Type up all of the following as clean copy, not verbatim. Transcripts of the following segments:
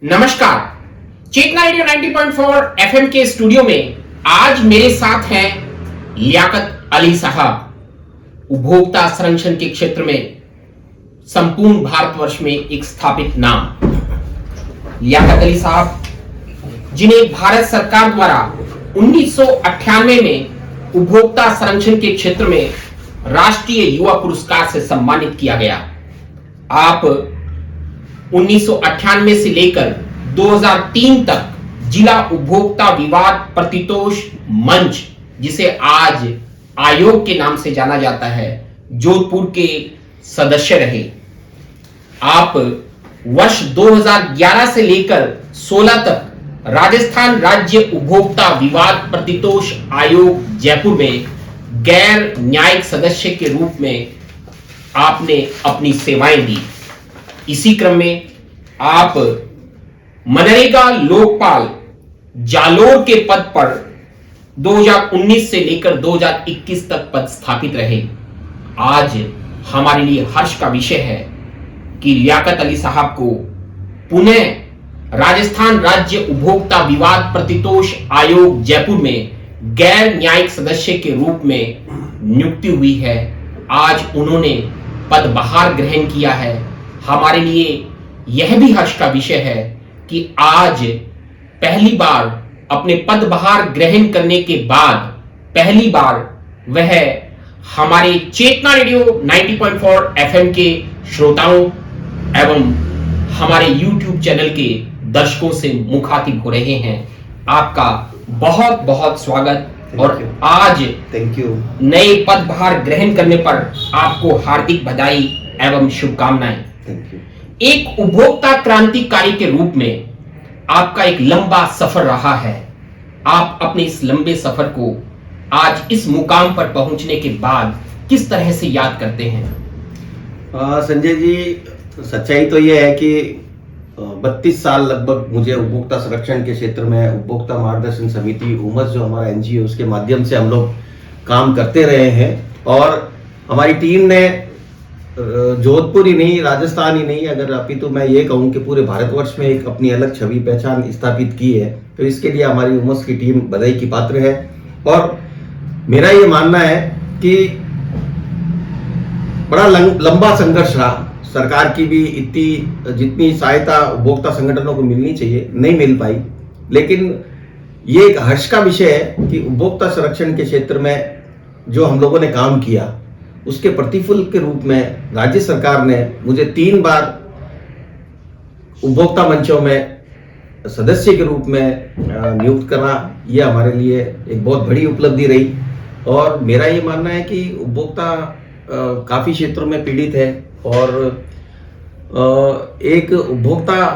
नमस्कार। चेतना radio 90.4 FM के studio में आज मेरे साथ हैं लियाकत अली साहब। उपभोक्ता संरक्षण के क्षेत्र में संपूर्ण भारतवर्ष में एक स्थापित नाम। लियाकत अली साहब, जिन्हें भारत सरकार द्वारा 1998 में उपभोक्ता संरक्षण के क्षेत्र में राष्ट्रीय युवा पुरस्कार से सम्मानित किया गया। आप 1998 से लेकर 2003 तक जिला उपभोक्ता विवाद प्रतितोष मंच, जिसे आज आयोग के नाम से जाना जाता है, जोधपुर के सदस्य रहे। आप वर्ष 2011 से लेकर 16 तक राजस्थान राज्य उपभोक्ता विवाद प्रतितोष आयोग जयपुर में गैर न्यायिक सदस्य के रूप में आपने अपनी सेवाएं दी। इसी क्रम में आप मनरेगा लोकपाल जालोर के पद पर 2019 से लेकर 2021 तक पद स्थापित रहे। आज हमारे लिए हर्ष का विषय है कि लियाकत अली साहब को पुनः राजस्थान राज्य उपभोक्ता विवाद प्रतितोष आयोग जयपुर में गैर न्यायिक सदस्य के रूप में नियुक्ति हुई है। आज उन्होंने पदभार ग्रहण किया है। हमारे लिए यह भी हर्ष का विषय है कि आज पहली बार अपने पदभार ग्रहण करने के बाद पहली बार वह हमारे चेतना रेडियो 90.4 एफएम के श्रोताओं एवं हमारे YouTube चैनल के दर्शकों से मुखातिब हो रहे हैं। आपका बहुत बहुत स्वागत और आज थैंक यू नए पदभार ग्रहण करने पर आपको हार्दिक बधाई एवं शुभकामनाएं। एक उपभोक्ता क्रांतिकारी के रूप में आपका एक लंबा सफर रहा है। आप अपने इस लंबे सफर को आज इस मुकाम पर पहुंचने के बाद किस तरह से याद करते हैं? संजय जी, सच्चाई तो यह है कि 32 साल लगभग मुझे उपभोक्ता संरक्षण के क्षेत्र में उपभोक्ता मार्गदर्शन समिति उमस जो हमारा एनजीओ उसके माध्यम से हम लोग काम करते रहे हैं। और हमारी टीम ने जोधपुर ही नहीं, राजस्थान ही नहीं, अगर अपितु मैं ये कहूँ कि पूरे भारतवर्ष में एक अपनी अलग छवि पहचान स्थापित की है, तो इसके लिए हमारी उमस की टीम बधाई की पात्र है। और मेरा ये मानना है कि बड़ा लंबा संघर्ष रहा। सरकार की भी इतनी जितनी सहायता उपभोक्ता संगठनों को मिलनी चाहिए नहीं मिल पाई, लेकिन ये एक हर्ष का विषय है कि उपभोक्ता संरक्षण के क्षेत्र में जो हम लोगों ने काम किया उसके प्रतिफल के रूप में राज्य सरकार ने मुझे 3 बार उपभोक्ता मंचों में सदस्य के रूप में नियुक्त करना, यह हमारे लिए एक बहुत बड़ी उपलब्धि रही। और मेरा ये मानना है कि उपभोक्ता काफ़ी क्षेत्रों में पीड़ित है और एक उपभोक्ता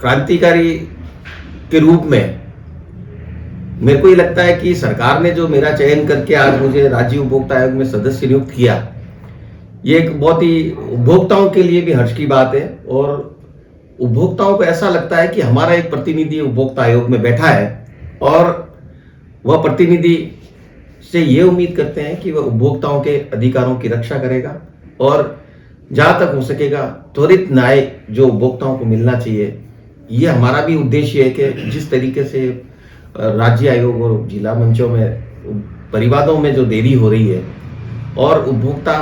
क्रांतिकारी के रूप में मेरे को ये लगता है कि सरकार ने जो मेरा चयन करके आज मुझे राज्य उपभोक्ता आयोग में सदस्य नियुक्त किया, ये एक बहुत ही उपभोक्ताओं के लिए भी हर्ष की बात है। और उपभोक्ताओं को ऐसा लगता है कि हमारा एक प्रतिनिधि उपभोक्ता आयोग में बैठा है और वह प्रतिनिधि से ये उम्मीद करते हैं कि वह उपभोक्ताओं के अधिकारों की रक्षा करेगा और जहाँ तक हो सकेगा त्वरित न्याय जो उपभोक्ताओं को मिलना चाहिए। ये हमारा भी उद्देश्य है कि जिस तरीके से राज्य आयोग और जिला मंचों में परिवादों में जो देरी हो रही है और उपभोक्ता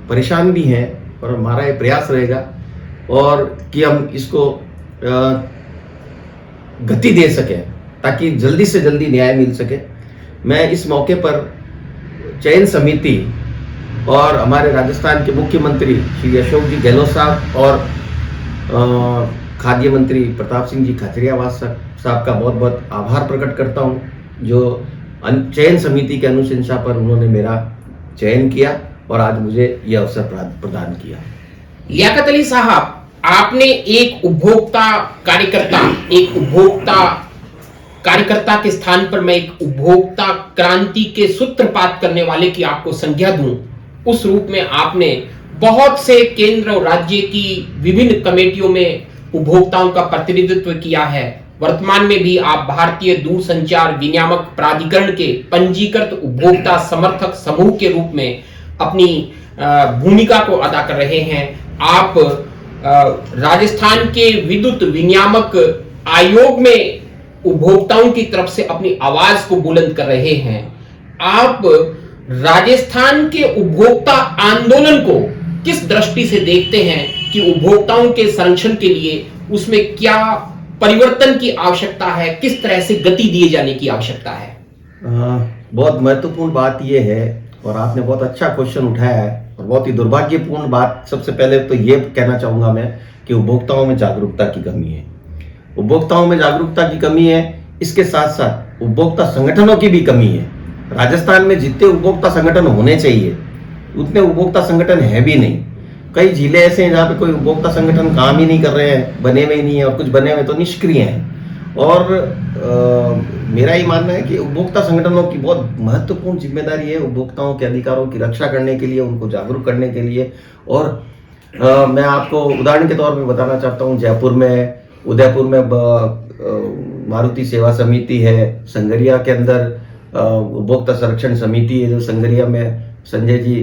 परेशान भी हैं, और हमारा ये प्रयास रहेगा और कि हम इसको गति दे सकें ताकि जल्दी से जल्दी न्याय मिल सके। मैं इस मौके पर चयन समिति और हमारे राजस्थान के मुख्यमंत्री श्री अशोक जी गहलोत साहब और खाद्य मंत्री प्रताप सिंह जी खाचरियावास साहब का बहुत बहुत आभार प्रकट करता हूं, जो चयन समिति के अनुशंसा पर उन्होंने मेरा चयन किया और आज मुझे यह अवसर प्रदान किया। लियाकत अली साहब, आपने एक उपभोक्ता कार्यकर्ता के स्थान पर मैं एक उपभोक्ता क्रांति के सूत्रपात करने वाले की आपको संज्ञा दूं, उस रूप में आपने बहुत से केंद्र और राज्य की विभिन्न कमेटियों में उपभोक्ताओं का प्रतिनिधित्व किया है। वर्तमान में भी आप भारतीय दूरसंचार विनियामक प्राधिकरण के पंजीकृत उपभोक्ता समर्थक समूह के रूप में अपनी भूमिका को अदा कर रहे हैं। आप राजस्थान के विद्युत विनियामक आयोग में उपभोक्ताओं की तरफ से अपनी आवाज को बुलंद कर रहे हैं। आप राजस्थान के उपभोक्ता आंदोलन को किस दृष्टि से देखते हैं कि उपभोक्ताओं के संरक्षण के लिए उसमें क्या परिवर्तन की आवश्यकता है, किस तरह से गति दिए जाने की आवश्यकता है? बहुत महत्वपूर्ण बात यह है और आपने बहुत अच्छा क्वेश्चन उठाया है और बहुत ही दुर्भाग्यपूर्ण बात। सबसे पहले तो ये कहना चाहूंगा मैं कि उपभोक्ताओं में जागरूकता की कमी है। उपभोक्ताओं में जागरूकता की कमी है, इसके साथ साथ उपभोक्ता संगठनों की भी कमी है। राजस्थान में जितने उपभोक्ता संगठन होने चाहिए उतने उपभोक्ता संगठन है भी नहीं। कई जिले ऐसे हैं जहाँ पे कोई उपभोक्ता संगठन काम ही नहीं कर रहे हैं, बने हुए नहीं है, और कुछ बने हुए तो निष्क्रिय हैं। और मेरा ही मानना है कि उपभोक्ता संगठनों की बहुत महत्वपूर्ण जिम्मेदारी है उपभोक्ताओं के अधिकारों की रक्षा करने के लिए, उनको जागरूक करने के लिए। और मैं आपको उदाहरण के तौर पे बताना चाहता हूँ, जयपुर में, उदयपुर में मारुति सेवा समिति है, संगरिया के अंदर उपभोक्ता संरक्षण समिति है, जो संगरिया में संजय जी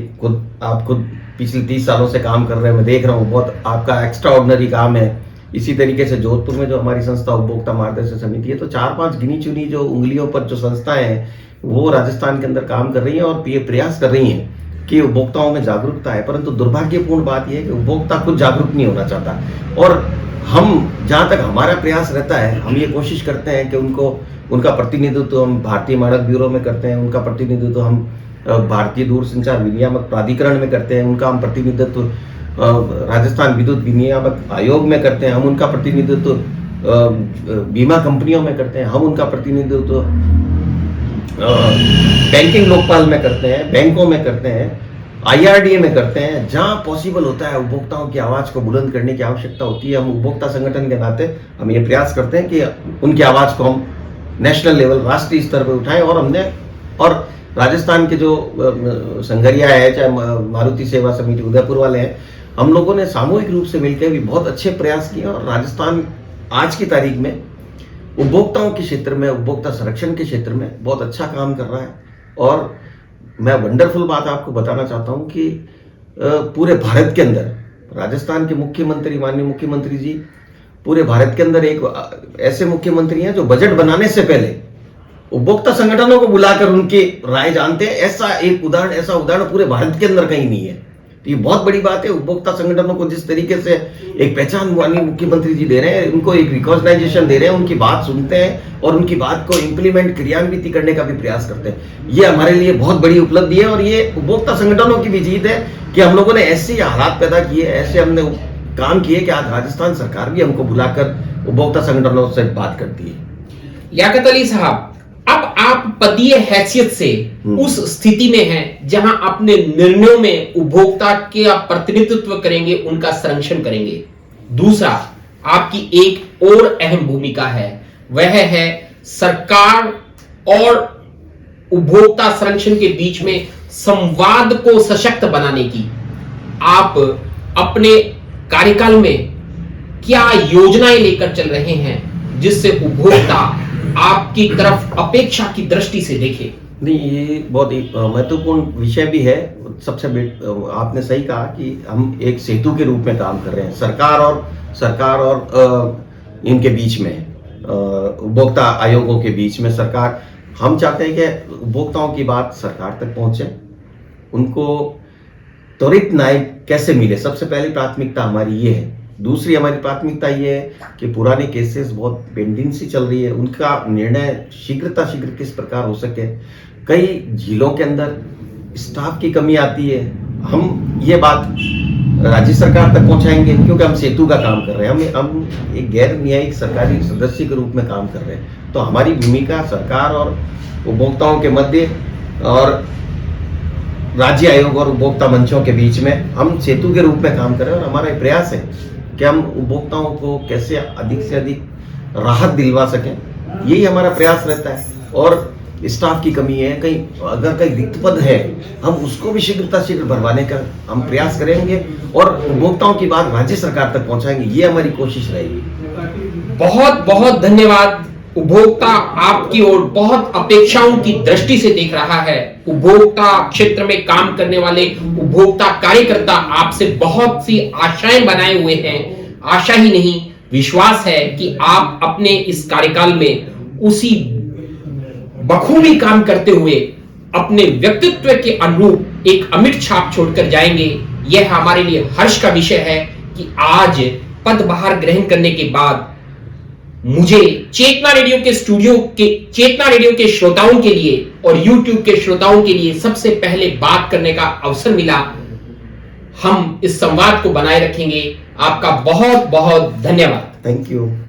आप खुद पिछले 30 सालों से काम कर रहे हैं, मैं देख रहा हूँ, बहुत आपका एक्स्ट्रा ऑर्डिनरी काम है। इसी तरीके से जोधपुर में जो हमारी संस्था उपभोक्ता मार्गदर्शन समिति है, तो 4-5 गिनी चुनी जो उंगलियों पर जो संस्थाएं हैं वो राजस्थान के अंदर काम कर रही हैं और ये प्रयास कर रही हैं कि उपभोक्ताओं में जागरूकता है। परंतु दुर्भाग्यपूर्ण बात यह है कि उपभोक्ता खुद जागरूक नहीं होना चाहता। और हम, जहाँ तक हमारा प्रयास रहता है, हम ये कोशिश करते हैं कि उनका प्रतिनिधित्व हम भारतीय मानक ब्यूरो में करते हैं, उनका प्रतिनिधित्व हम भारतीय दूरसंचार विनियामक प्राधिकरण में करते हैं, उनका हम प्रतिनिधित्व राजस्थान विद्युत विनियामक आयोग में करते हैं, हम उनका प्रतिनिधित्व बीमा कंपनियों में करते हैं, हम उनका प्रतिनिधित्व बैंकिंग लोकपाल में करते हैं, बैंकों में करते हैं, IRDA में करते हैं। जहां पॉसिबल होता है उपभोक्ताओं की आवाज को बुलंद करने की आवश्यकता होती है, हम उपभोक्ता संगठन के नाते हम ये प्रयास करते हैं कि उनकी आवाज को हम नेशनल लेवल, राष्ट्रीय स्तर पर उठाएं। और राजस्थान के जो संगरिया है, चाहे मारुति सेवा समिति उदयपुर वाले हैं, हम लोगों ने सामूहिक रूप से मिलकर भी बहुत अच्छे प्रयास किए और राजस्थान आज की तारीख में उपभोक्ताओं के क्षेत्र में, उपभोक्ता संरक्षण के क्षेत्र में बहुत अच्छा काम कर रहा है। और मैं वंडरफुल बात आपको बताना चाहता हूं कि पूरे भारत के अंदर राजस्थान के मुख्यमंत्री, माननीय मुख्यमंत्री जी, पूरे भारत के अंदर एक ऐसे मुख्यमंत्री हैं जो बजट बनाने से पहले उपभोक्ता संगठनों को बुलाकर उनकी राय जानते हैं। ऐसा उदाहरण पूरे भारत के अंदर कहीं नहीं है। तो ये बहुत बड़ी बात है। उपभोक्ता संगठनों को जिस तरीके से एक पहचान माननीय मुख्यमंत्री जी दे रहे हैं, उनको एक रिकॉग्नाइजेशन दे रहे हैं, उनकी बात सुनते हैं और उनकी बात को इम्प्लीमेंट, क्रियान्वित करने का भी प्रयास करते हैं। ये हमारे लिए बहुत बड़ी उपलब्धि है और ये उपभोक्ता संगठनों की भी जीत है कि हम लोगों ने ऐसे हालात पैदा किए, ऐसे हमने काम किए कि आज राजस्थान सरकार भी हमको बुलाकर उपभोक्ता संगठनों से बात करती है। लियाकत अली साहब, अब आप पदीय हैसियत से उस स्थिति में हैं जहां अपने निर्णयों में उपभोक्ता का प्रतिनिधित्व करेंगे, उनका संरक्षण करेंगे। दूसरा, आपकी एक और अहम भूमिका है, वह है सरकार और उपभोक्ता संरक्षण के बीच में संवाद को सशक्त बनाने की। आप अपने कार्यकाल में क्या योजनाएं लेकर चल रहे हैं जिससे उपभोक्ता आपकी तरफ अपेक्षा की दृष्टि से देखे? नहीं, ये बहुत ही महत्वपूर्ण विषय भी है। सबसे आपने सही कहा कि हम एक सेतु के रूप में काम कर रहे हैं सरकार और इनके बीच में, उपभोक्ता आयोगों के बीच में। सरकार, हम चाहते हैं कि उपभोक्ताओं की बात सरकार तक पहुंचे, उनको त्वरित न्याय कैसे मिले, सबसे पहली प्राथमिकता हमारी ये है। दूसरी हमारी प्राथमिकता ये है कि पुराने केसेस बहुत पेंडिंग सी चल रही है, उनका निर्णय शीघ्र किस प्रकार हो सके। कई जिलों के अंदर स्टाफ की कमी आती है, हम ये बात राज्य सरकार तक पहुंचाएंगे क्योंकि हम सेतु का काम कर रहे हैं, हम एक गैर न्यायिक सरकारी सदस्य के रूप में काम कर रहे हैं। तो हमारी भूमिका सरकार और उपभोक्ताओं के मध्य और राज्य आयोग और उपभोक्ता मंचों के बीच में हम सेतु के रूप में काम कर रहे हैं। और हमारा प्रयास है कि हम उपभोक्ताओं को कैसे अधिक से अधिक राहत दिलवा सकें, यही हमारा प्रयास रहता है। और स्टाफ की कमी है, अगर कहीं रिक्त पद है, हम उसको भी शीघ्र भरवाने का हम प्रयास करेंगे और उपभोक्ताओं की बात राज्य सरकार तक पहुंचाएंगे, ये हमारी कोशिश रहेगी। बहुत बहुत धन्यवाद उपभोक्ता आपकी ओर बहुत अपेक्षाओं की दृष्टि से देख रहा है। उपभोक्ता क्षेत्र में काम करने वाले उपभोक्ता कार्यकर्ता आपसे बहुत सी आशाएं बनाए हुए हैं। आशा ही नहीं, विश्वास है कि आप अपने इस कार्यकाल में उसी बखूबी काम करते हुए अपने व्यक्तित्व के अनुरूप एक अमिट छाप छोड़कर जाएंगे। यह हमारे लिए हर्ष का विषय है कि आज पदभार ग्रहण करने के बाद मुझे चेतना रेडियो के श्रोताओं के लिए और YouTube के श्रोताओं के लिए सबसे पहले बात करने का अवसर मिला। हम इस संवाद को बनाए रखेंगे। आपका बहुत बहुत धन्यवाद। Thank you.